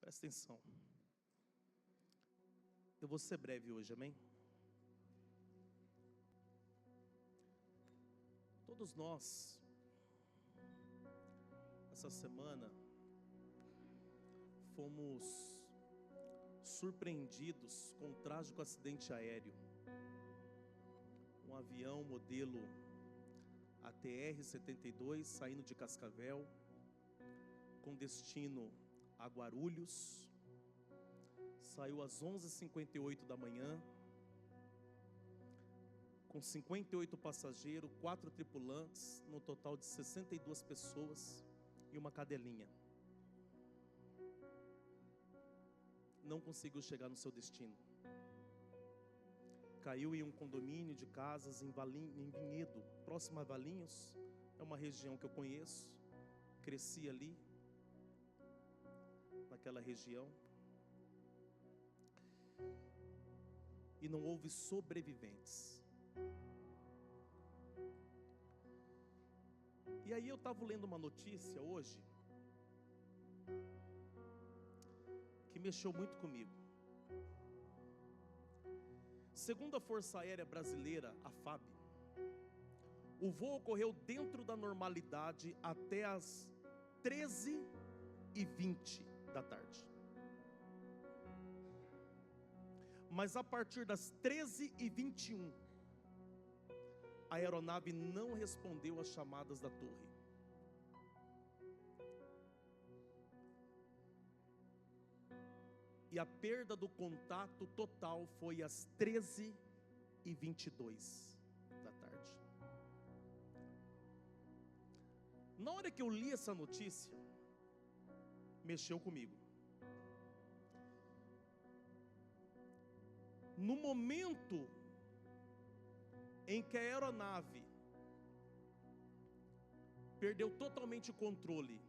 Presta atenção. Eu vou ser breve hoje, amém? Todos nós, essa semana, fomos surpreendidos com um trágico acidente aéreo. Um avião modelo ATR-72 saindo de Cascavel, com destino a Guarulhos. Saiu às 11h58 da manhã, com 58 passageiros, 4 tripulantes, no total de 62 pessoas e uma cadelinha. Não conseguiu chegar no seu destino. Caiu em um condomínio de casas em Vinhedo, próximo a Valinhos. É uma região que eu conheço, cresci ali, naquela região. E não houve sobreviventes. E aí eu estava lendo uma notícia hoje que mexeu muito comigo. Segundo a Força Aérea Brasileira, a FAB, o voo ocorreu dentro da normalidade até as 13h20 da tarde. Mas a partir das 13h21, a aeronave não respondeu às chamadas da torre. E a perda do contato total foi às 13h22 da tarde. Na hora que eu li essa notícia, mexeu comigo. No momento em que a aeronave perdeu totalmente o controle,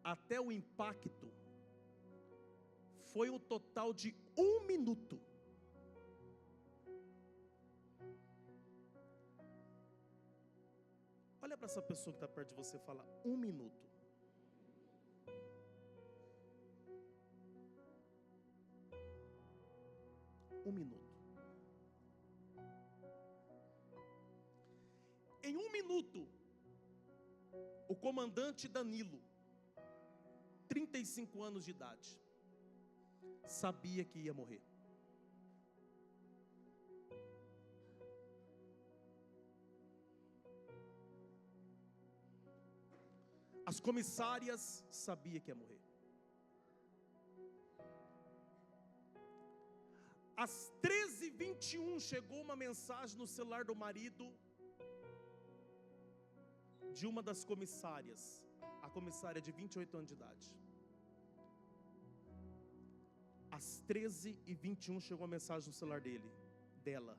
até o impacto, foi um total de 1 minuto. Olha para essa pessoa que está perto de você e fala: 1 minuto. Um minuto. Em 1 minuto, o comandante Danilo, 35 anos de idade, sabia que ia morrer. As comissárias sabiam que ia morrer. Às 13h21 chegou uma mensagem no celular do marido de uma das comissárias, a comissária de 28 anos de idade. Às 13h21 chegou uma mensagem no celular dela: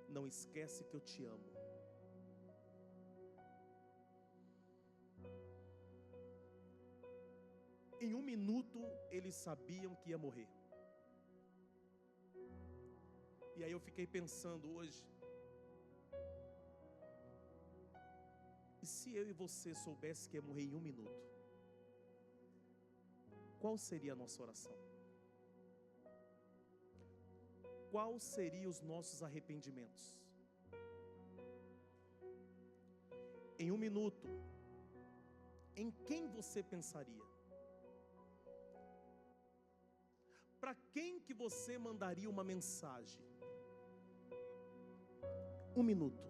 não esquece que eu te amo. Em 1 minuto eles sabiam que ia morrer. E aí eu fiquei pensando hoje, e se eu e você soubesse que ia morrer em 1 minuto? Qual seria a nossa oração? Qual seriam os nossos arrependimentos? Em 1 minuto, em quem você pensaria? Para quem que você mandaria uma mensagem? 1 minuto.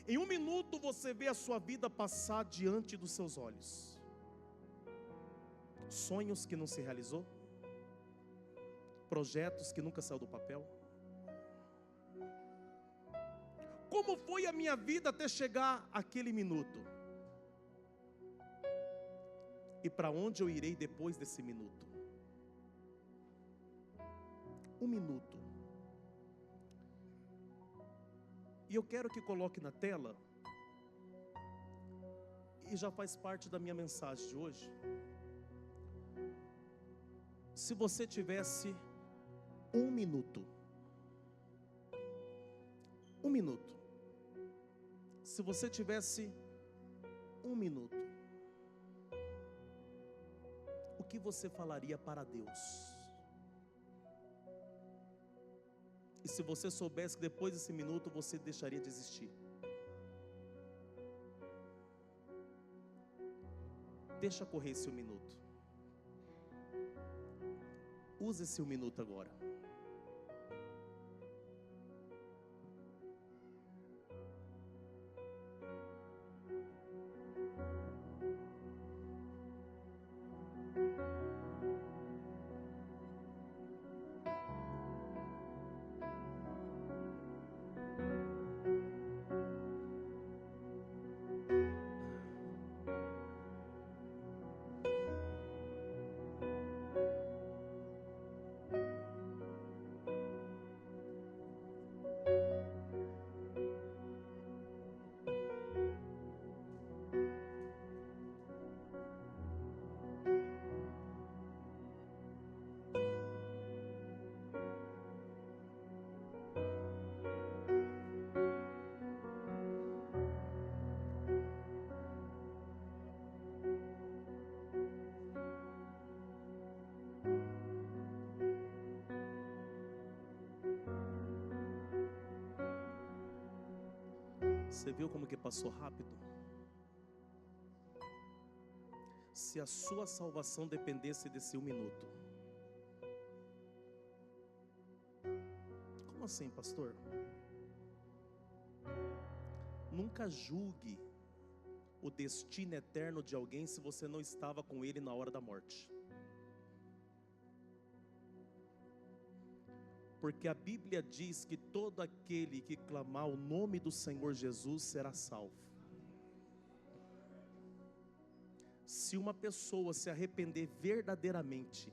Em 1 minuto você vê a sua vida passar diante dos seus olhos. Sonhos que não se realizou, projetos que nunca saiu do papel. Como foi a minha vida até chegar aquele minuto? E para onde eu irei depois desse minuto? 1 minuto. E eu quero que coloque na tela, e já faz parte da minha mensagem de hoje. Se você tivesse 1 minuto, 1 minuto. Se você tivesse 1 minuto, que você falaria para Deus? E se você soubesse que depois desse minuto você deixaria de existir? Deixa correr esse 1 minuto. Use esse 1 minuto agora. Você viu como que passou rápido? Se a sua salvação dependesse desse 1 minuto. Como assim, pastor? Nunca julgue o destino eterno de alguém se você não estava com ele na hora da morte. Porque a Bíblia diz que todo aquele que clamar o nome do Senhor Jesus será salvo. Se uma pessoa se arrepender verdadeiramente,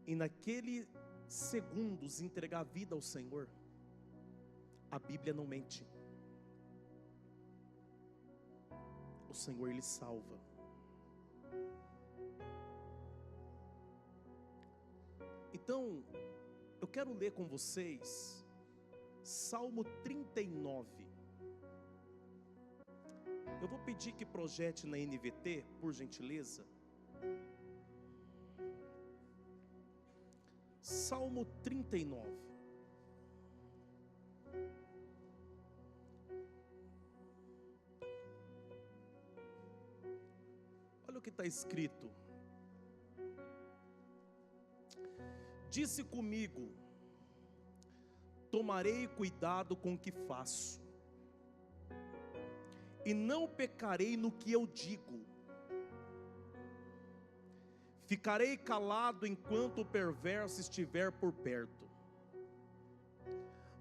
e naquele segundos entregar a vida ao Senhor, a Bíblia não mente. O Senhor, Ele salva. Então, eu quero ler com vocês Salmo 39. Eu vou pedir que projete na NVT, por gentileza. Salmo 39. Olha o que está escrito. Disse comigo: tomarei cuidado com o que faço, e não pecarei no que eu digo. Ficarei calado enquanto o perverso estiver por perto.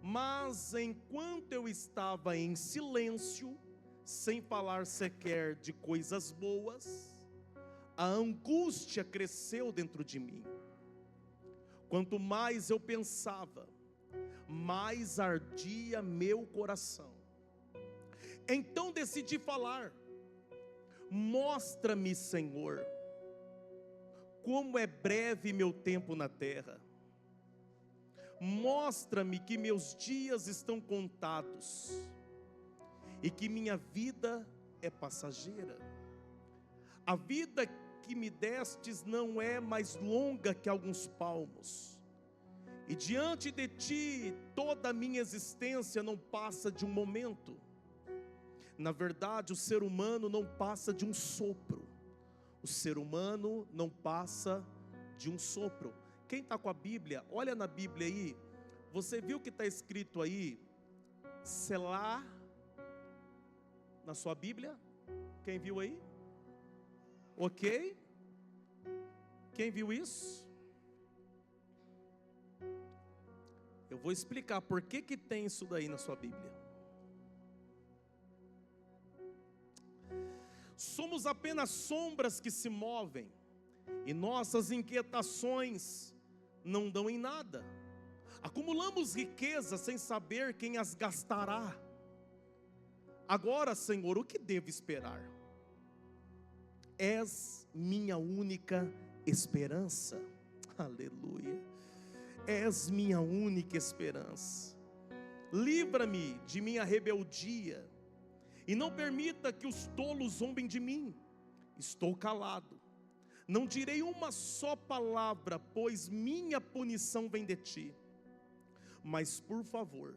Mas enquanto eu estava em silêncio, sem falar sequer de coisas boas, a angústia cresceu dentro de mim. Quanto mais eu pensava, mais ardia meu coração. Então decidi falar: mostra-me, Senhor, como é breve meu tempo na terra. Mostra-me que meus dias estão contados e que minha vida é passageira. A vida que me destes não é mais longa que alguns palmos, e diante de ti toda a minha existência não passa de um momento. Na verdade, o ser humano não passa de um sopro. O ser humano não passa de um sopro. Quem está com a Bíblia, olha na Bíblia aí. Você viu que está escrito aí Selá na sua Bíblia? Quem viu aí? Ok? Quem viu isso? Eu vou explicar por que tem isso daí na sua Bíblia. Somos apenas sombras que se movem, e nossas inquietações não dão em nada. Acumulamos riquezas sem saber quem as gastará. Agora, Senhor, o que devo esperar? És minha única esperança. Aleluia. És minha única esperança. Livra-me de minha rebeldia e não permita que os tolos zombem de mim. Estou calado, não direi uma só palavra, pois minha punição vem de ti. Mas por favor,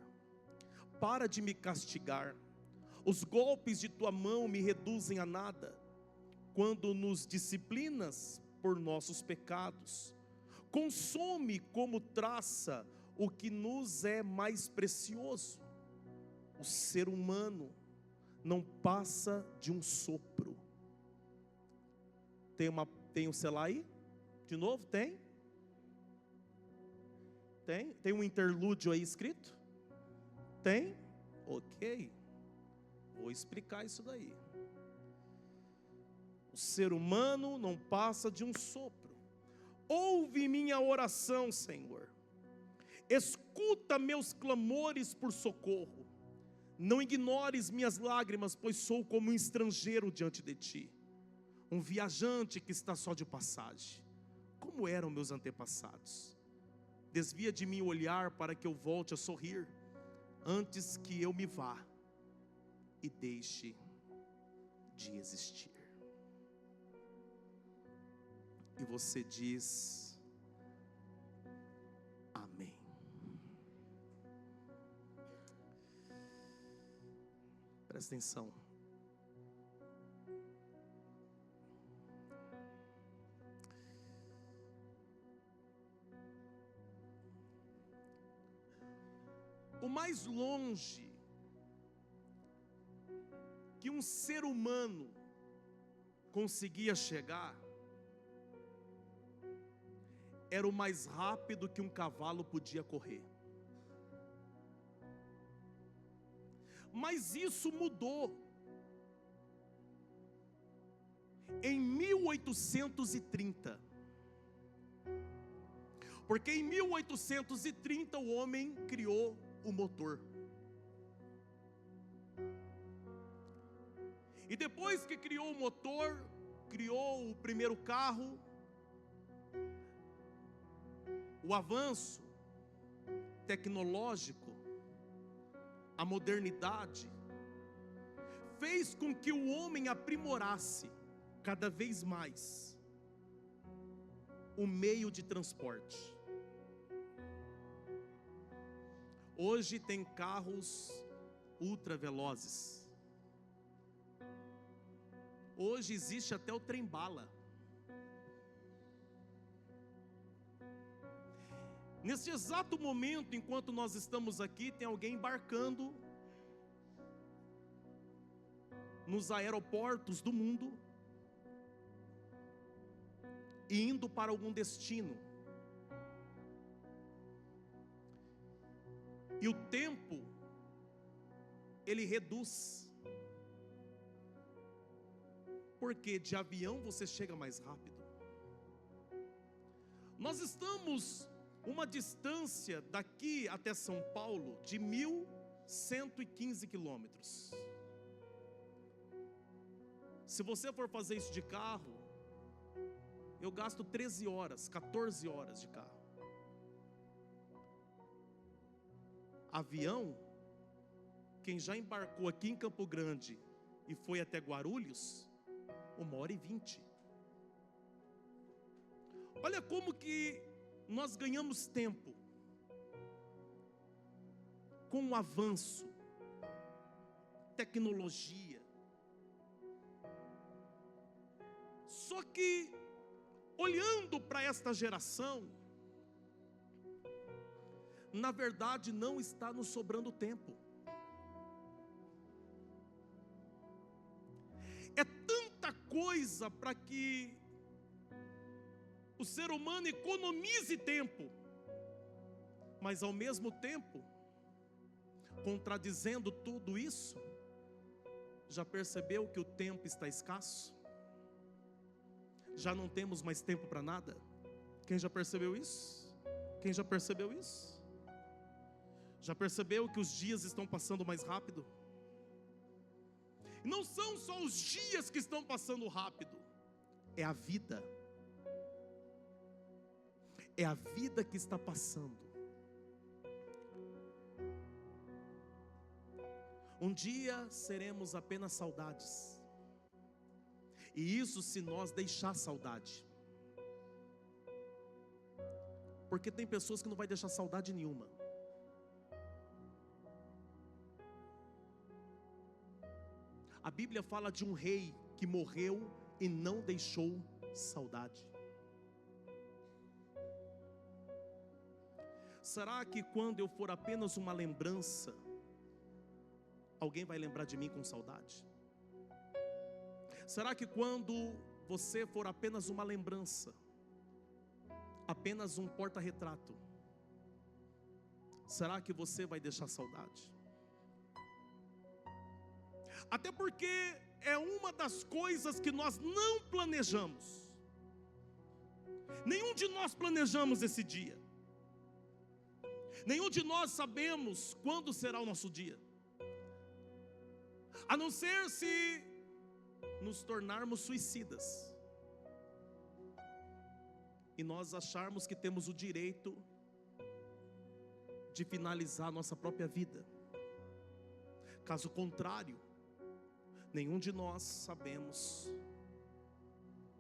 para de me castigar. Os golpes de tua mão me reduzem a nada. Quando nos disciplinas por nossos pecados, consome como traça o que nos é mais precioso. O ser humano não passa de um sopro. Tem um celular aí? De novo, tem? Tem um interlúdio aí escrito? Tem? Ok. Vou explicar isso daí. O ser humano não passa de um sopro. Ouve minha oração, Senhor. Escuta meus clamores por socorro. Não ignores minhas lágrimas, pois sou como um estrangeiro diante de ti, um viajante que está só de passagem. Como eram meus antepassados? Desvia de mim o olhar para que eu volte a sorrir, antes que eu me vá e deixe de existir. E você diz amém. Presta atenção. O mais longe que um ser humano conseguia chegar era o mais rápido que um cavalo podia correr. Mas isso mudou em 1830. Porque em 1830 o homem criou o motor. E depois que criou o motor, criou o primeiro carro, o avanço tecnológico, a modernidade, fez com que o homem aprimorasse cada vez mais o meio de transporte. Hoje tem carros ultravelozes. Hoje existe até o trem-bala. Nesse exato momento, enquanto nós estamos aqui, tem alguém embarcando nos aeroportos do mundo e indo para algum destino. E o tempo, ele reduz. Porque de avião você chega mais rápido. Nós estamos uma distância daqui até São Paulo de 1.115 quilômetros. Se você for fazer isso de carro, eu gasto 13 horas, 14 horas de carro. Avião, quem já embarcou aqui em Campo Grande e foi até Guarulhos, 1h20. Olha como que nós ganhamos tempo com o avanço, tecnologia. Só que, olhando para esta geração, na verdade não está nos sobrando tempo. É tanta coisa para que o ser humano economize tempo, mas ao mesmo tempo, contradizendo tudo isso, já percebeu que o tempo está escasso? Já não temos mais tempo para nada? Quem já percebeu isso? Quem já percebeu isso? Já percebeu que os dias estão passando mais rápido? Não são só os dias que estão passando rápido, é a vida. É a vida que está passando. Um dia seremos apenas saudades. E isso se nós deixar saudade. Porque tem pessoas que não vai deixar saudade nenhuma. A Bíblia fala de um rei que morreu e não deixou saudade. Será que quando eu for apenas uma lembrança, alguém vai lembrar de mim com saudade? Será que quando você for apenas uma lembrança, apenas um porta-retrato, será que você vai deixar saudade? Até porque é uma das coisas que nós não planejamos. Nenhum de nós planejamos esse dia. Nenhum de nós sabemos quando será o nosso dia. A não ser se nos tornarmos suicidas. E nós acharmos que temos o direito de finalizar a nossa própria vida. Caso contrário, nenhum de nós sabemos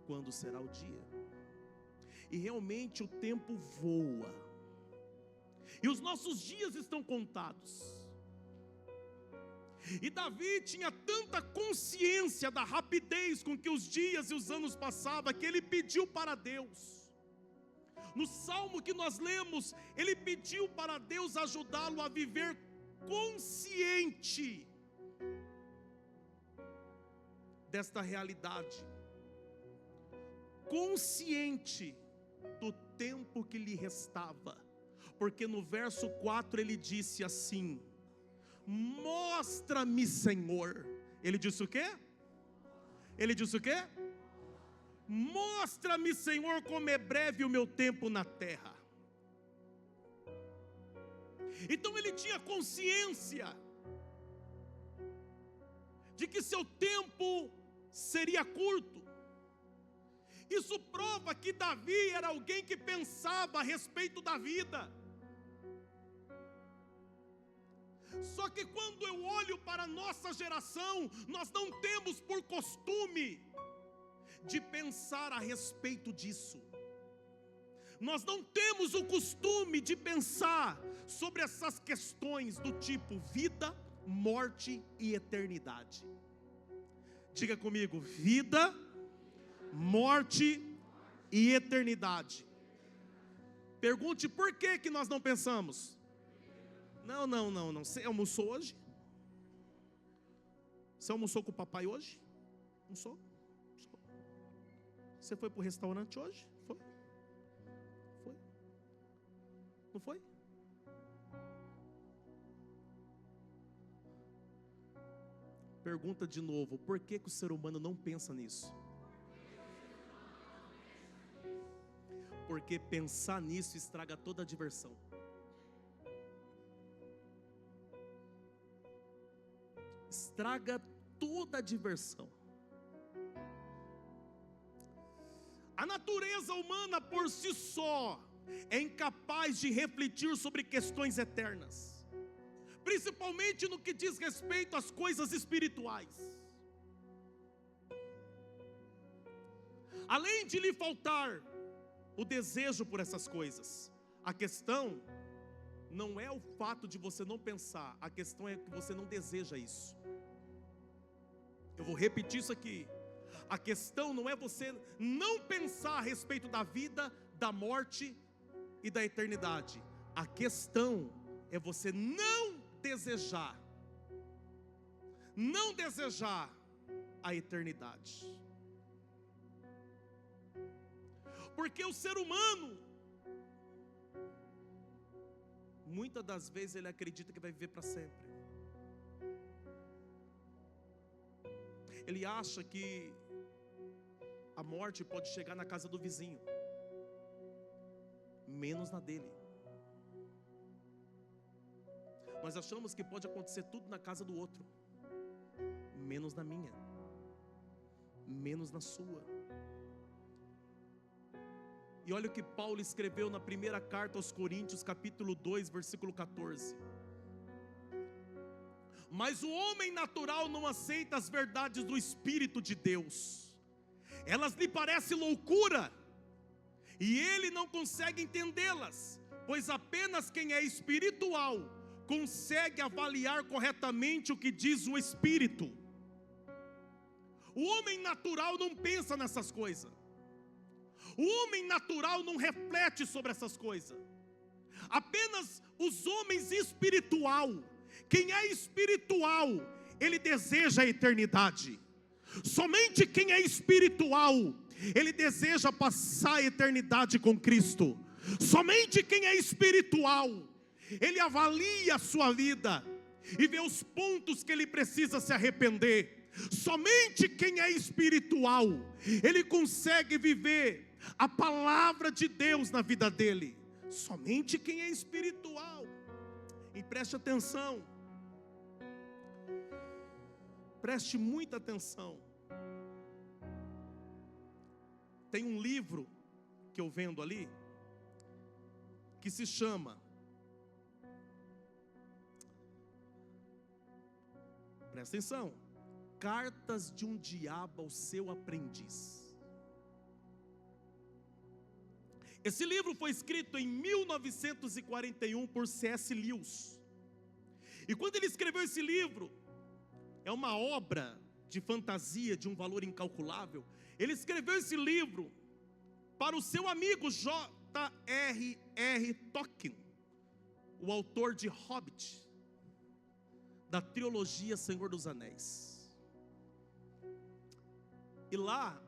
quando será o dia. E realmente o tempo voa. E os nossos dias estão contados. E Davi tinha tanta consciência da rapidez com que os dias e os anos passavam, que ele pediu para Deus. No salmo que nós lemos, ele pediu para Deus ajudá-lo a viver consciente desta realidade, consciente do tempo que lhe restava, porque no verso 4 ele disse assim: mostra-me, Senhor. Ele disse o quê? Ele disse o quê? Mostra-me, Senhor, como é breve o meu tempo na terra. Então ele tinha consciência de que seu tempo seria curto. Isso prova que Davi era alguém que pensava a respeito da vida. Só que quando eu olho para a nossa geração, nós não temos por costume de pensar a respeito disso. Nós não temos o costume de pensar sobre essas questões do tipo vida, morte e eternidade. Diga comigo: vida, morte e eternidade. Pergunte por que nós não pensamos. Não. Você almoçou hoje? Você almoçou com o papai hoje? Almoçou? Você foi para o restaurante hoje? Foi? Não foi? Pergunta de novo: por que o ser humano não pensa nisso? Porque pensar nisso estraga toda a diversão. Estraga toda a diversão. A natureza humana por si só é incapaz de refletir sobre questões eternas, principalmente no que diz respeito às coisas espirituais. Além de lhe faltar o desejo por essas coisas, a questão não é o fato de você não pensar, a questão é que você não deseja isso. Eu vou repetir isso aqui. A questão não é você não pensar a respeito da vida, da morte e da eternidade. A questão é você não desejar a eternidade. Porque o ser humano, muitas das vezes ele acredita que vai viver para sempre. Ele acha que a morte pode chegar na casa do vizinho, menos na dele. Nós achamos que pode acontecer tudo na casa do outro, menos na minha, menos na sua. E olha o que Paulo escreveu na primeira carta aos Coríntios, capítulo 2, versículo 14. Mas o homem natural não aceita as verdades do Espírito de Deus. Elas lhe parecem loucura, e ele não consegue entendê-las, pois apenas quem é espiritual consegue avaliar corretamente o que diz o Espírito. O homem natural não pensa nessas coisas. O homem natural não reflete sobre essas coisas. Apenas os homens espiritual. Quem é espiritual, ele deseja a eternidade. Somente quem é espiritual, ele deseja passar a eternidade com Cristo. Somente quem é espiritual, ele avalia a sua vida e vê os pontos que ele precisa se arrepender. Somente quem é espiritual, ele consegue viver a palavra de Deus na vida dele. Somente quem é espiritual. E preste atenção, preste muita atenção. Tem um livro que eu vendo ali, que se chama, presta atenção, Cartas de um Diabo ao Seu Aprendiz. Esse livro foi escrito em 1941 por C.S. Lewis. E quando ele escreveu esse livro, é uma obra de fantasia de um valor incalculável. Ele escreveu esse livro para o seu amigo J.R.R. Tolkien, o autor de Hobbit, da trilogia Senhor dos Anéis. E lá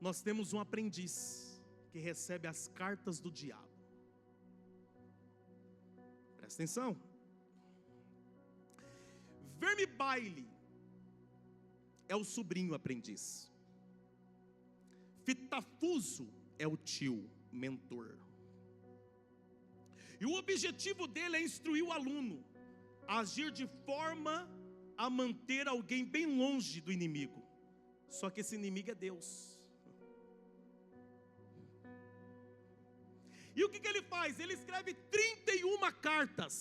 nós temos um aprendiz que recebe as cartas do diabo. Presta atenção. Vermibaile é o sobrinho aprendiz. Fitafuso é o tio mentor. E o objetivo dele é instruir o aluno a agir de forma a manter alguém bem longe do inimigo. Só que esse inimigo é Deus. E o que ele faz? Ele escreve 31 cartas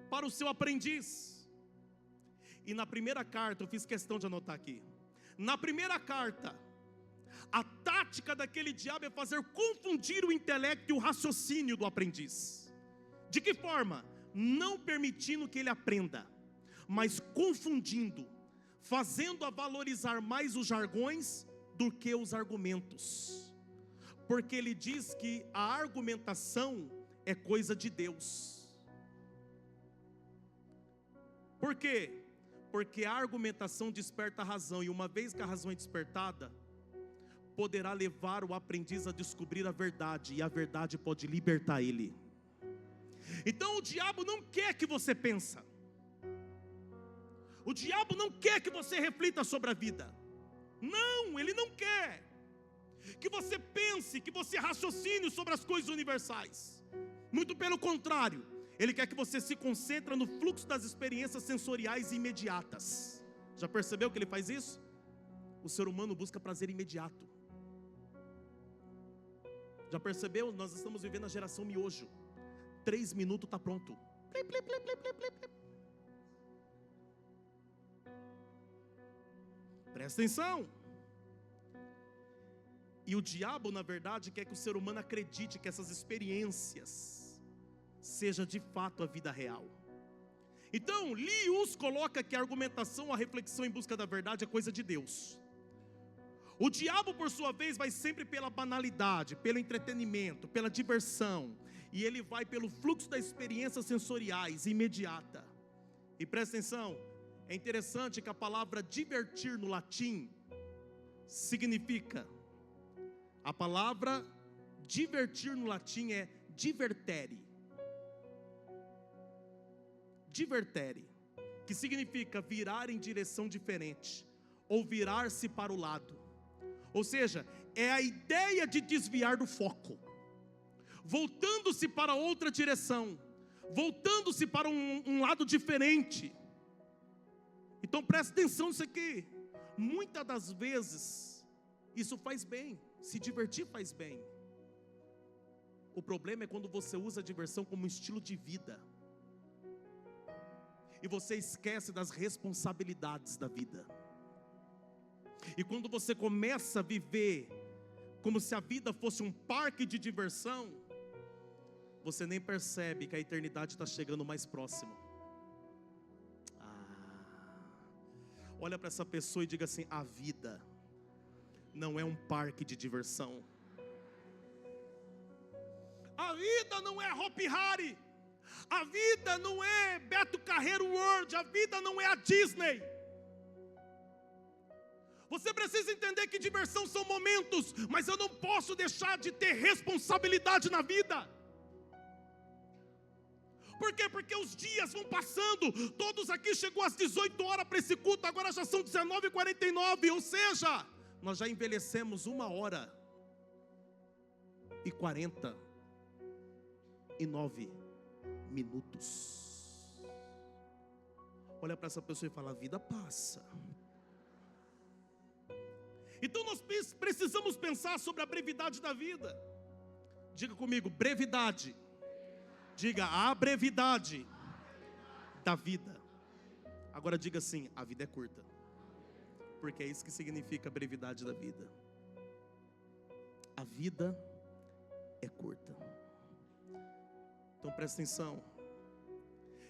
para o seu aprendiz. E na primeira carta, eu fiz questão de anotar aqui. Na primeira carta, a tática daquele diabo é fazer confundir o intelecto e o raciocínio do aprendiz. De que forma? Não permitindo que ele aprenda, mas confundindo, fazendo-a valorizar mais os jargões do que os argumentos. Porque ele diz que a argumentação é coisa de Deus. Por quê? Porque a argumentação desperta a razão, e uma vez que a razão é despertada, poderá levar o aprendiz a descobrir a verdade, e a verdade pode libertar ele. Então o diabo não quer que você pense. O diabo não quer que você reflita sobre a vida. Não, ele não quer que você pense, que você raciocine sobre as coisas universais. Muito pelo contrário, ele quer que você se concentre no fluxo das experiências sensoriais imediatas. Já percebeu que ele faz isso? O ser humano busca prazer imediato. Já percebeu? Nós estamos vivendo a geração miojo. 3 minutos está pronto. Presta atenção. E o diabo, na verdade, quer que o ser humano acredite que essas experiências seja de fato a vida real. Então, Lewis coloca que a argumentação, a reflexão em busca da verdade é coisa de Deus. O diabo, por sua vez, vai sempre pela banalidade, pelo entretenimento, pela diversão, e ele vai pelo fluxo das experiências sensoriais imediata. E presta atenção, é interessante que a palavra divertir no latim significa, a palavra divertir no latim é divertere. Divertere, que significa virar em direção diferente, ou virar-se para o lado. Ou seja, é a ideia de desviar do foco, voltando-se para outra direção, voltando-se para um lado diferente. Então presta atenção nisso aqui. Muitas das vezes isso faz bem, se divertir faz bem. O problema é quando você usa a diversão como um estilo de vida. e você esquece das responsabilidades da vida. E quando você começa a viver como se a vida fosse um parque de diversão, você nem percebe que a eternidade está chegando mais próximo. Olha para essa pessoa e diga assim: a vida não é um parque de diversão. A vida não é Hopi Hari. A vida não é Beto Carreiro World. A vida não é a Disney. Você precisa entender que diversão são momentos, mas eu não posso deixar de ter responsabilidade na vida. Por quê? Porque os dias vão passando. Todos aqui chegou às 18 horas para esse culto, agora já são 19h49, ou seja, nós já envelhecemos 1h49 minutos. Olha para essa pessoa e fala: a vida passa. Então nós precisamos pensar sobre a brevidade da vida. Diga comigo: brevidade. Diga: a brevidade da vida. Agora diga assim: a vida é curta. Porque é isso que significa a brevidade da vida. A vida é curta. Então presta atenção.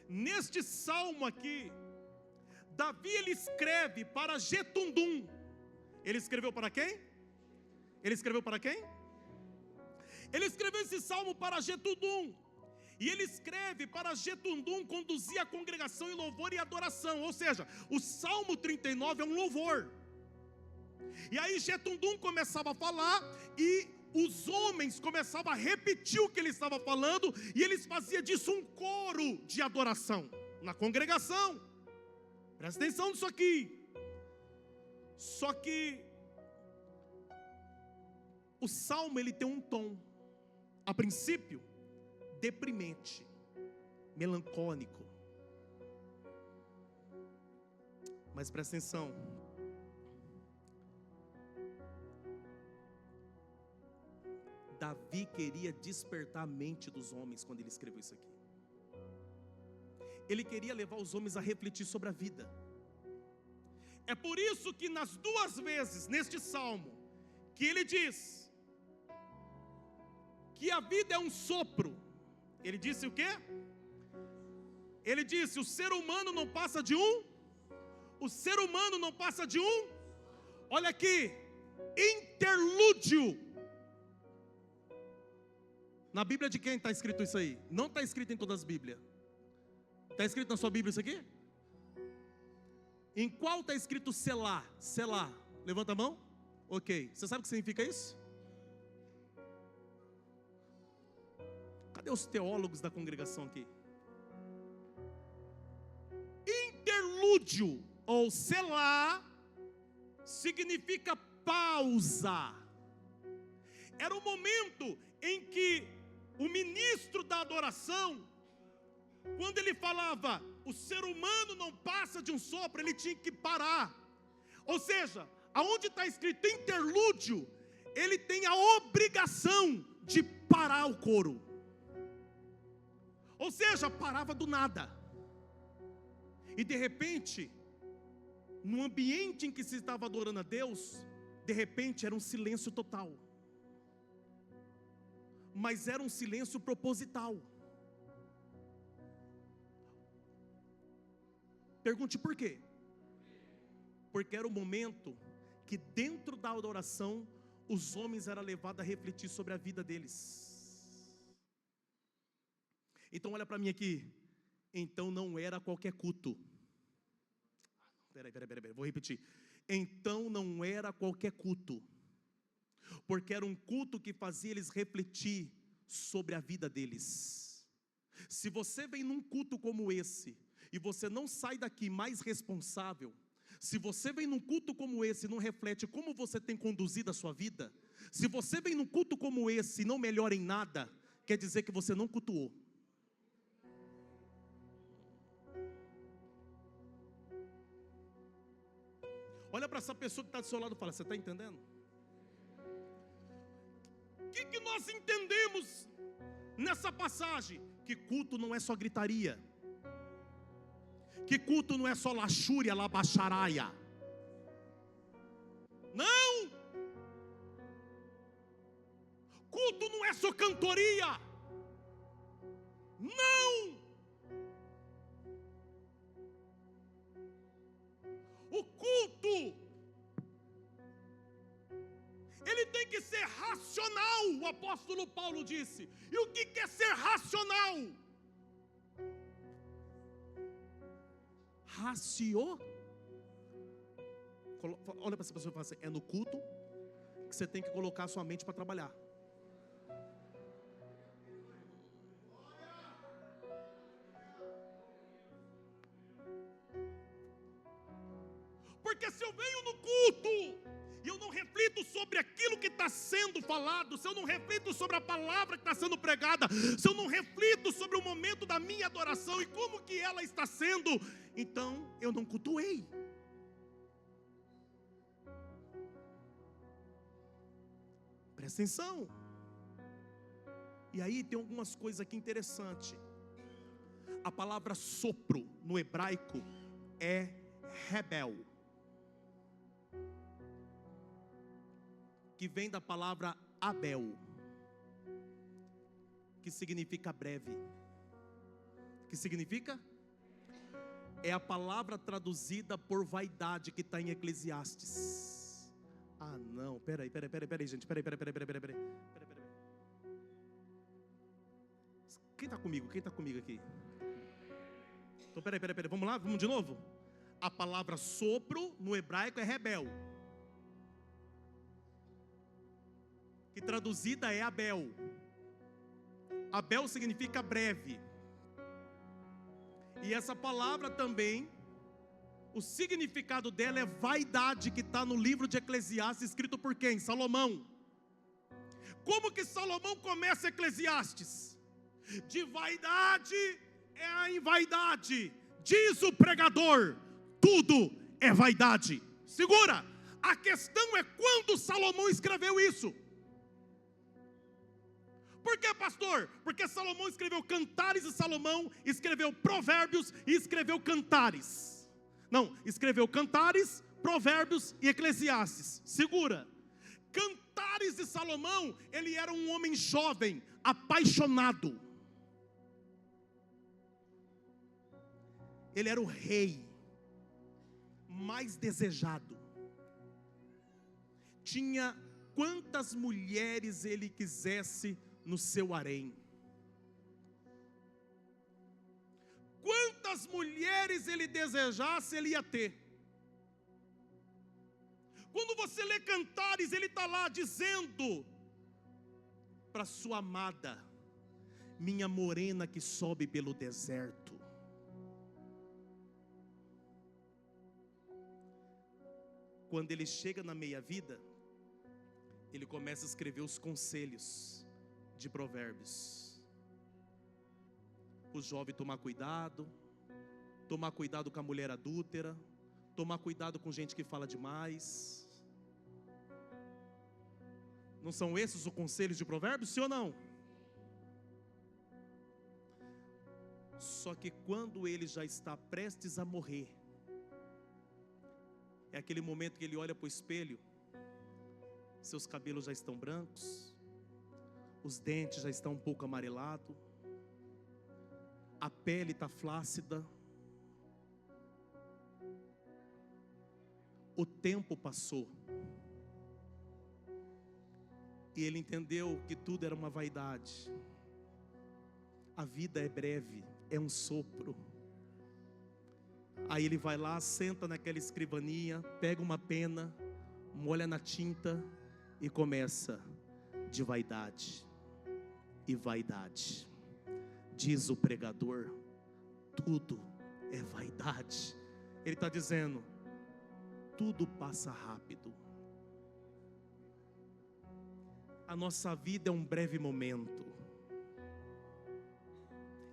Neste salmo aqui, Davi ele escreve para Getundum. Ele escreveu para quem? Ele escreveu para quem? Ele escreveu esse salmo para Getundum. E ele escreve para Getundum conduzir a congregação em louvor e adoração. Ou seja, o Salmo 39 é um louvor. E aí Getundum começava a falar e os homens começavam a repetir o que ele estava falando, e eles faziam disso um coro de adoração na congregação. Presta atenção nisso aqui. Só que o salmo ele tem um tom, a princípio, deprimente, melancólico. Mas presta atenção. Davi queria despertar a mente dos homens quando ele escreveu isso aqui. Ele queria levar os homens a refletir sobre a vida. É por isso que nas duas vezes neste salmo que ele diz que a vida é um sopro, ele disse o quê? Ele disse: o ser humano não passa de um. O ser humano não passa de um. Olha aqui, interlúdio. Na Bíblia de quem está escrito isso aí? Não está escrito em todas as Bíblias. Está escrito na sua Bíblia isso aqui? Em qual está escrito Selá? Selá. Levanta a mão. Ok. Você sabe o que significa isso? Cadê os teólogos da congregação aqui? Interlúdio ou Selá significa pausa. Era o momento em que o ministro da adoração, quando ele falava, o ser humano não passa de um sopro, ele tinha que parar. Ou seja, aonde está escrito interlúdio, ele tem a obrigação de parar o coro. Ou seja, parava do nada. E de repente, no ambiente em que se estava adorando a Deus, de repente era um silêncio total. Mas era um silêncio proposital. Pergunte por quê? Porque era o momento que dentro da adoração os homens eram levados a refletir sobre a vida deles. Então olha para mim aqui. Então não era qualquer culto. Peraí, vou repetir. Então não era qualquer culto. Porque era um culto que fazia eles refletir sobre a vida deles. Se você vem num culto como esse e você não sai daqui mais responsável, se você vem num culto como esse e não reflete como você tem conduzido a sua vida, se você vem num culto como esse e não melhora em nada, quer dizer que você não cultuou. Olha para essa pessoa que está do seu lado e fala: você está entendendo? O que nós entendemos nessa passagem? Que culto não é só gritaria. que culto não é só laxúria, labacharaia. Não! Culto não é só cantoria. Não! O culto, ele tem que ser racional, o apóstolo Paulo disse. E o que é ser racional? Olha para essa pessoa e fala assim: é no culto que você tem que colocar a sua mente para trabalhar. Porque se eu venho no culto e eu não reflito sobre aquilo que está sendo falado, se eu não reflito sobre a palavra que está sendo pregada, se eu não reflito sobre o momento da minha adoração e como que ela está sendo, então eu não cultuei. Presta atenção. E aí tem algumas coisas aqui interessantes. A palavra sopro no hebraico é rebel, que vem da palavra Abel, que significa breve. Que significa? É a palavra traduzida por vaidade que está em Eclesiastes. Ah não, peraí gente, peraí. Quem está comigo aqui? Então peraí, vamos lá, vamos de novo? A palavra sopro no hebraico é rebel, que traduzida é Abel. Abel significa breve. E essa palavra também, o significado dela é vaidade, que está no livro de Eclesiastes, escrito por quem? Salomão. Como que Salomão começa Eclesiastes? De vaidade é a invaidade, diz o pregador, tudo é vaidade. Segura, a questão é quando Salomão escreveu isso. Por que, pastor? Porque Salomão escreveu Cantares e Salomão escreveu Provérbios e escreveu Cantares. Não, escreveu Cantares, Provérbios e Eclesiastes. Segura. Cantares de Salomão, ele era um homem jovem, apaixonado. Ele era o rei mais desejado. Tinha quantas mulheres ele quisesse no seu harém. Quantas mulheres ele desejasse, ele ia ter. Quando você lê Cantares, ele está lá dizendo para sua amada: minha morena que sobe pelo deserto. Quando ele chega na meia-vida, ele começa a escrever os conselhos de Provérbios. O jovem tomar cuidado com a mulher adúltera, tomar cuidado com gente que fala demais. Não são esses os conselhos de Provérbios, sim ou não? Só que quando ele já está prestes a morrer, é aquele momento que ele olha para o espelho, seus cabelos já estão brancos, os dentes já estão um pouco amarelados, a pele está flácida, o tempo passou, e ele entendeu que tudo era uma vaidade. A vida é breve, é um sopro. Aí ele vai lá, senta naquela escrivaninha, pega uma pena, molha na tinta e começa: de vaidade e vaidade, diz o pregador, tudo é vaidade. Ele está dizendo, tudo passa rápido. A nossa vida é um breve momento.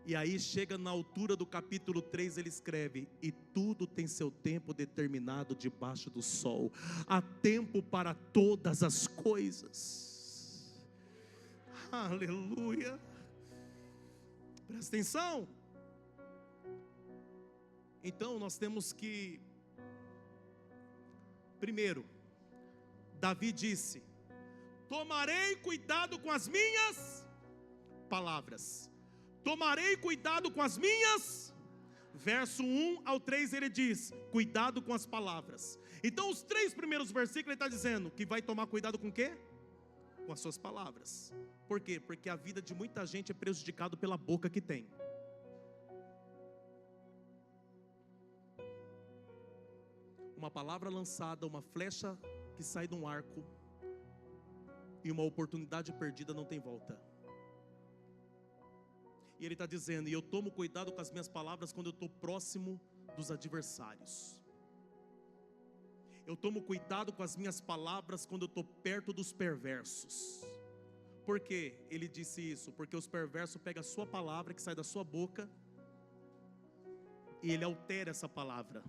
E aí chega na altura do capítulo 3, ele escreve: e tudo tem seu tempo determinado debaixo do sol. Há tempo para todas as coisas. Aleluia. Presta atenção. Então nós temos que, primeiro, Davi disse: tomarei cuidado com as minhas palavras. Tomarei cuidado com as minhas. Verso 1 ao 3 ele diz: cuidado com as palavras. Então os 3 primeiros versículos ele está dizendo que vai tomar cuidado com o quê? Com as suas palavras. Por quê? Porque a vida de muita gente é prejudicada pela boca que tem. Uma palavra lançada, uma flecha que sai de um arco, e uma oportunidade perdida não tem volta. E ele está dizendo: e eu tomo cuidado com as minhas palavras quando eu estou próximo dos adversários. Eu tomo cuidado com as minhas palavras quando eu estou perto dos perversos. Por que ele disse isso? Porque os perversos pegam a sua palavra que sai da sua boca e ele altera essa palavra.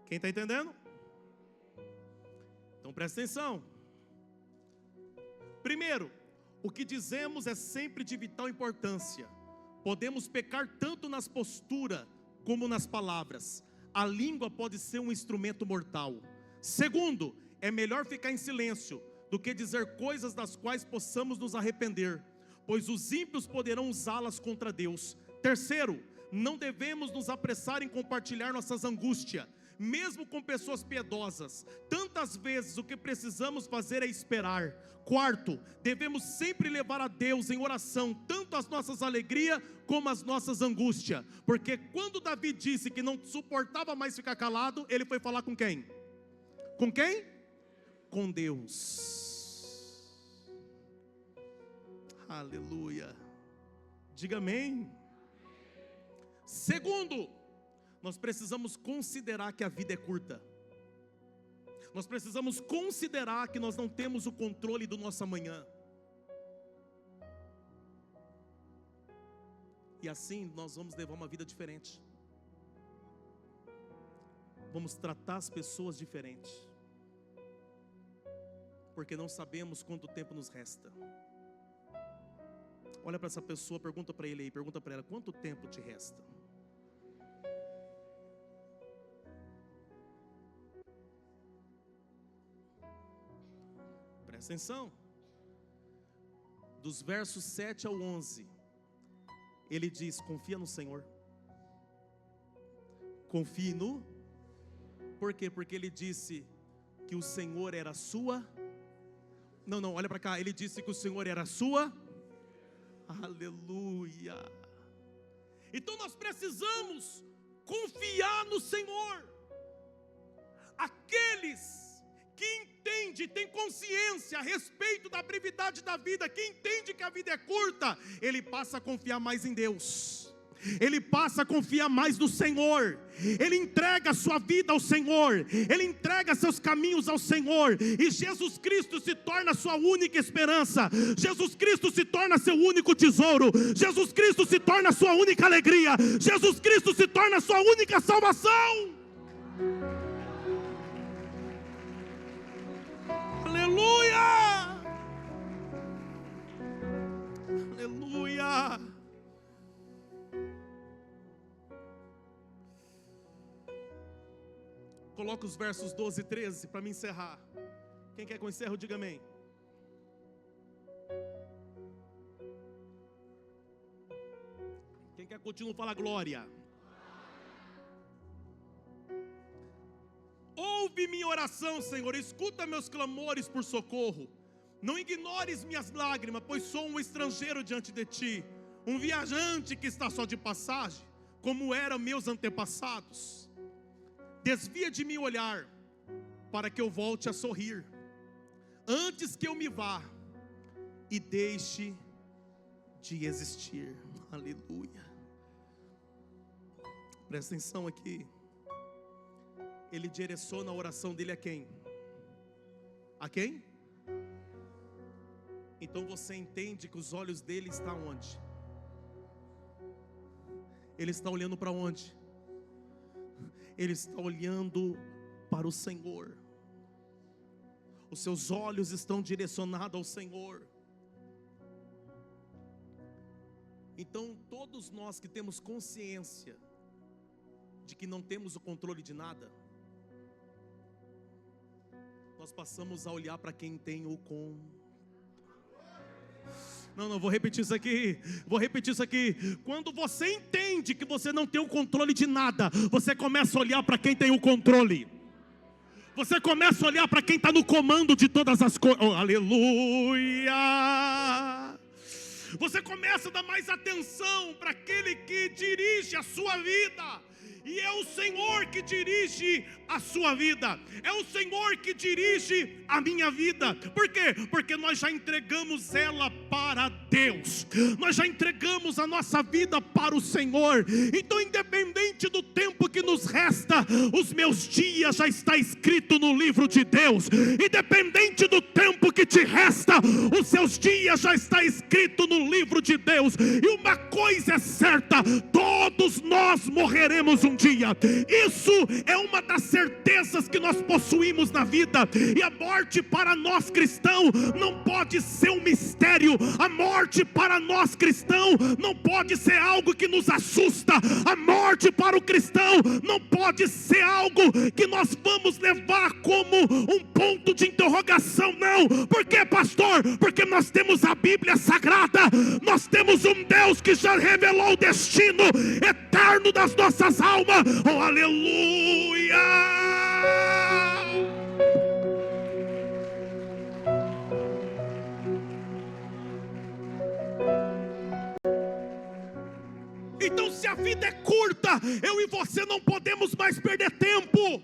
Quem está entendendo? Então presta atenção. Primeiro, o que dizemos é sempre de vital importância. Podemos pecar tanto nas posturas como nas palavras. A língua pode ser um instrumento mortal. Segundo, é melhor ficar em silêncio do que dizer coisas das quais possamos nos arrepender, pois os ímpios poderão usá-las contra Deus. Terceiro, não devemos nos apressar em compartilhar nossas angústias, mesmo com pessoas piedosas. Tantas vezes o que precisamos fazer é esperar. Quarto, devemos sempre levar a Deus em oração tanto as nossas alegrias como as nossas angústias, porque quando Davi disse que não suportava mais ficar calado, ele foi falar com quem? Com quem? Com Deus. Aleluia. Diga amém. Segundo, nós precisamos considerar que a vida é curta. Nós precisamos considerar que nós não temos o controle do nosso amanhã. E assim nós vamos levar uma vida diferente. Vamos tratar as pessoas diferente. Porque não sabemos quanto tempo nos resta. Olha para essa pessoa, pergunta para ele aí, pergunta para ela: quanto tempo te resta? Presta atenção. Dos versos 7 ao 11, ele diz: confia no Senhor. Confie no. Por quê? Porque ele disse que o Senhor era a sua. Não, olha para cá. Ele disse que o Senhor era a sua. Aleluia. Então nós precisamos confiar no Senhor. Aqueles que entende, tem consciência a respeito da brevidade da vida, que entende que a vida é curta, ele passa a confiar mais em Deus. Ele passa a confiar mais no Senhor. Ele entrega a sua vida ao Senhor. Ele entrega seus caminhos ao Senhor. E Jesus Cristo se torna a sua única esperança. Jesus Cristo se torna seu único tesouro. Jesus Cristo se torna a sua única alegria. Jesus Cristo se torna a sua única salvação. Aleluia! Aleluia! Coloca os versos 12 e 13 para me encerrar. Quem quer que eu encerre, diga amém. Quem quer continuar, fala glória. Ouve minha oração, Senhor, escuta meus clamores por socorro. Não ignores minhas lágrimas, pois sou um estrangeiro diante de ti, um viajante que está só de passagem, como eram meus antepassados. Desvia de mim o olhar, para que eu volte a sorrir, antes que eu me vá e deixe de existir. Aleluia. Presta atenção aqui. Ele direciona a oração dele a quem? A quem? Então você entende que os olhos dele estão onde? Ele está olhando para onde? Ele está olhando para o Senhor. Os seus olhos estão direcionados ao Senhor. Então, todos nós que temos consciência de que não temos o controle de nada, nós passamos a olhar para quem tem o controle. Não, vou repetir isso aqui. Quando você entende que você não tem o controle de nada, você começa a olhar para quem tem o controle. Você começa a olhar para quem está no comando de todas as coisas. Oh, aleluia! Você começa a dar mais atenção para aquele que dirige a sua vida. E é o Senhor que dirige a sua vida. É o Senhor que dirige a minha vida. Por quê? Porque nós já entregamos ela para Deus. Nós já entregamos a nossa vida para o Senhor. Então, independente do tempo que nos resta, os meus dias já está escrito no livro de Deus. Independente do tempo que te resta, os seus dias já está escrito no livro de Deus. E uma coisa é certa: todos nós morreremos um dia. Isso é uma das certezas que nós possuímos na vida. E a morte para nós cristãos não pode ser um mistério. A morte para nós cristãos não pode ser algo que nos assusta. A morte para o cristão não pode ser algo que nós vamos levar como um ponto de interrogação. Não. Por quê, pastor? Porque nós temos a Bíblia Sagrada. Nós temos um Deus que já revelou o destino eterno das nossas almas. Oh, aleluia! Então, se a vida é curta, eu e você não podemos mais perder tempo.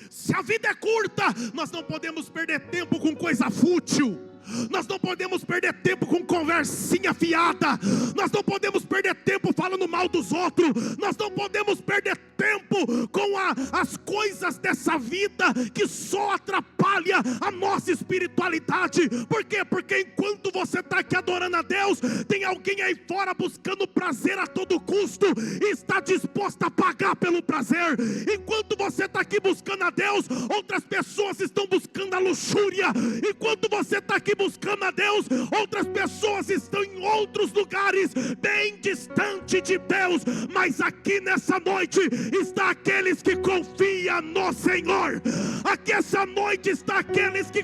Se a vida é curta, nós não podemos perder tempo com coisa fútil. Nós não podemos perder tempo com conversinha fiada. Nós não podemos perder tempo falando mal dos outros. Nós não podemos perder tempo com as coisas dessa vida que só atrapalha a nossa espiritualidade. Por quê? Porque enquanto você está aqui adorando a Deus, tem alguém aí fora buscando prazer a todo custo e está disposto a pagar pelo prazer. Enquanto você está aqui buscando a Deus, outras pessoas estão buscando a luxúria. Enquanto você está aqui buscando a Deus, outras pessoas estão em outros lugares bem distante de Deus. Mas aqui nessa noite está aqueles que confiam no Senhor. Aqui essa noite está aqueles que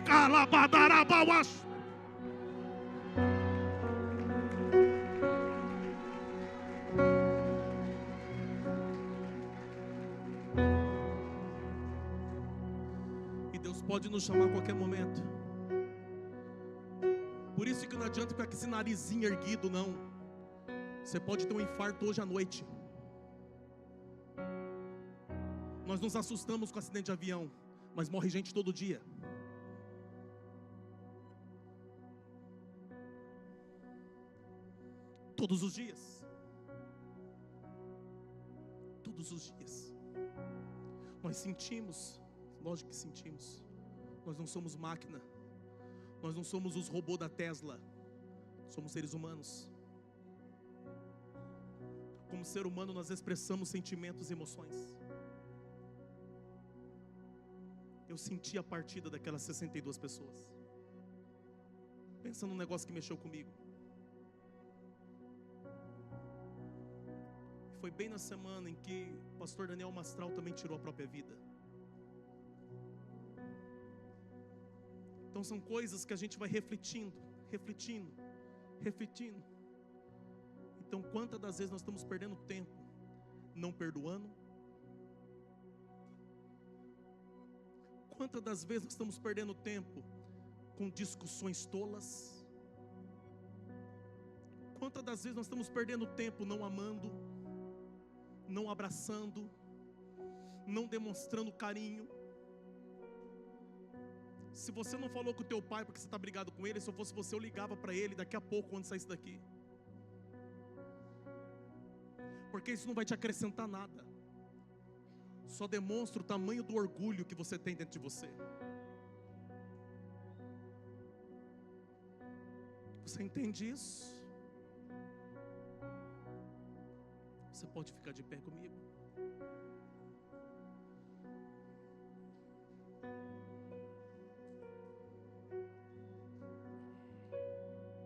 e Deus pode nos chamar a qualquer momento. Por isso que não adianta ficar com esse narizinho erguido, não. Você pode ter um infarto hoje à noite. Nós nos assustamos com acidente de avião, mas morre gente todo dia. Todos os dias. Todos os dias. Nós sentimos, lógico que sentimos. Nós não somos máquina. Nós não somos os robôs da Tesla. Somos seres humanos. Como ser humano nós expressamos sentimentos e emoções. Eu senti a partida daquelas 62 pessoas. Pensa num negócio que mexeu comigo. Foi bem na semana em que o pastor Daniel Mastral também tirou a própria vida. Então são coisas que a gente vai refletindo. Então quantas das vezes nós estamos perdendo tempo não perdoando? Quantas das vezes nós estamos perdendo tempo com discussões tolas? Quantas das vezes nós estamos perdendo tempo não amando, não abraçando, não demonstrando carinho? Se você não falou com o teu pai porque você está brigado com ele, se eu fosse você, eu ligava para ele daqui a pouco quando saísse daqui. Porque isso não vai te acrescentar nada. Só demonstra o tamanho do orgulho que você tem dentro de você. Você entende isso? Você pode ficar de pé comigo?